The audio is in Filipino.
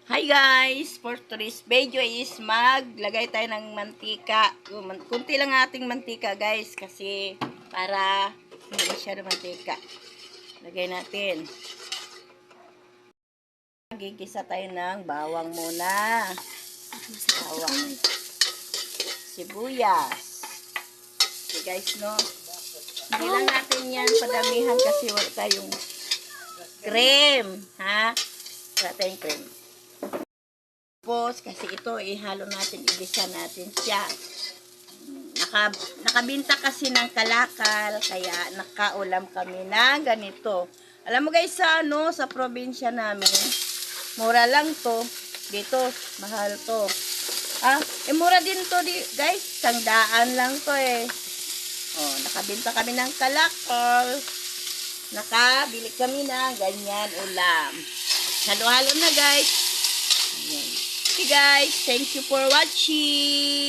Hi guys! For today's video is maglagay tayo ng mantika. Kunti lang ating mantika guys kasi para hindi masyado mantika. Lagay natin. Gigisa tayo ng bawang muna. Bawang. Sibuyas. Okay guys, no? Hindi lang natin yan padamihan kasi wala tayong cream. Ha? Wala tayong cream. Tapos, kasi ito, ihalo natin, igisa natin siya. Nakabinta kasi ng kalakal, kaya nakaulam kami ng ganito. Alam mo guys, sa probinsya namin, mura lang to. Dito, mahal to. Mura din to, guys. 100 lang to eh. Oh, nakabinta kami ng kalakal. Nakabili kami ng ganyan ulam. Halo-halo na guys. Ayan. Okay guys, thank you for watching.